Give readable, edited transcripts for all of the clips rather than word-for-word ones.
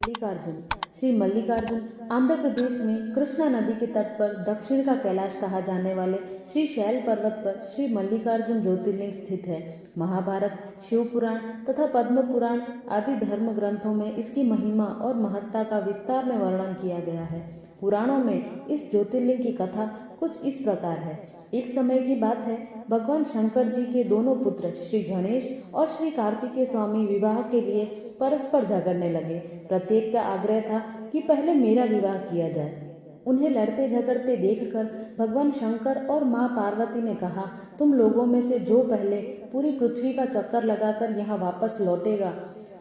मल्लिकार्जुन। श्री मल्लिकार्जुन आंध्र प्रदेश में कृष्णा नदी के तट पर दक्षिण का कैलाश कहा जाने वाले श्री शैल पर्वत पर श्री मल्लिकार्जुन ज्योतिर्लिंग स्थित है। महाभारत, शिव पुराण तथा पद्म पुराण आदि धर्म ग्रंथों में इसकी महिमा और महत्ता का विस्तार में वर्णन किया गया है। पुराणों में इस ज्योतिर्लिंग की कथा कुछ इस प्रकार है। एक समय की बात है, भगवान शंकर जी के दोनों पुत्र श्री गणेश और श्री कार्तिकेय स्वामी विवाह के लिए परस्पर झगड़ने लगे। प्रत्येक का आग्रह था कि पहले मेरा विवाह किया जाए। उन्हें लड़ते झगड़ते देखकर भगवान शंकर और मां पार्वती ने कहा, तुम लोगों में से जो पहले पूरी पृथ्वी का चक्कर लगाकर यहाँ वापस लौटेगा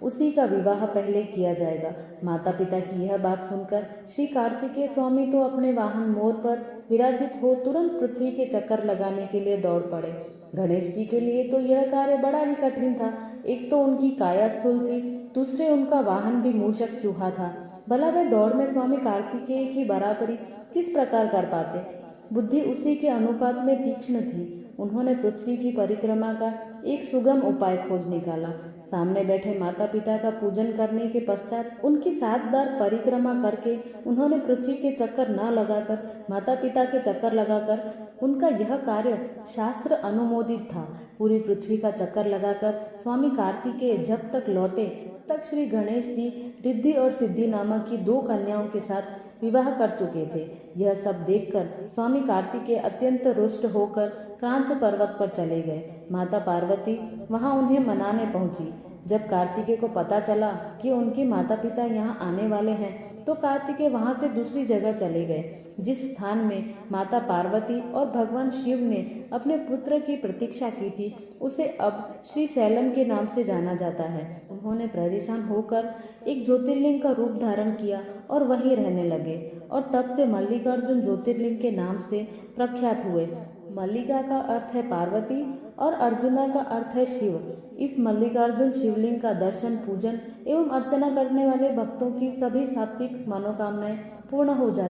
उसी का विवाह पहले किया जाएगा। माता पिता की यह बात सुनकर श्री कार्तिकेय स्वामी तो अपने वाहन मोर पर विराजित हो तुरंत पृथ्वी के चक्कर लगाने के लिए दौड़ पड़े। गणेश जी के लिए तो यह कार्य बड़ा ही कठिन था। एक तो उनकी काया स्थूल थी, दूसरे उनका वाहन भी मूषक चूहा था। भला वे दौड़ में स्वामी कार्तिकेय की बराबरी किस प्रकार कर पाते। बुद्धि उसी के अनुपात में तीक्ष्ण थी। उन्होंने पृथ्वी की परिक्रमा का एक सुगम उपाय खोज निकाला। सामने बैठे माता पिता का पूजन करने के पश्चात उनकी 7 बार परिक्रमा करके उन्होंने पृथ्वी के चक्कर न लगाकर माता पिता के चक्कर लगाकर उनका यह कार्य शास्त्र अनुमोदित था। पूरी पृथ्वी का चक्कर लगाकर स्वामी कार्तिकेय जब तक लौटे तक श्री गणेश जी रिद्धि और सिद्धि नामक की 2 कन्याओं के साथ विवाह कर चुके थे। यह सब देखकर स्वामी कार्तिकेय अत्यंत रुष्ट होकर क्रांच पर्वत पर चले गए। माता पार्वती वहां उन्हें मनाने पहुंची। जब कार्तिकेय को पता चला कि उनके माता पिता यहाँ आने वाले हैं तो कार्तिकेय वहां से दूसरी जगह चले गए। जिस स्थान में माता पार्वती और भगवान शिव ने अपने पुत्र की प्रतीक्षा की थी उसे अब श्री शैलम के नाम से जाना जाता है। उन्होंने परेशान होकर एक ज्योतिर्लिंग का रूप धारण किया और वहीं रहने लगे और तब से मल्लिकार्जुन ज्योतिर्लिंग के नाम से प्रख्यात हुए। मल्लिका का अर्थ है पार्वती और अर्जुना का अर्थ है शिव। इस मल्लिकार्जुन शिवलिंग का दर्शन, पूजन एवं अर्चना करने वाले भक्तों की सभी सात्विक मनोकामनाएं पूर्ण हो जाती।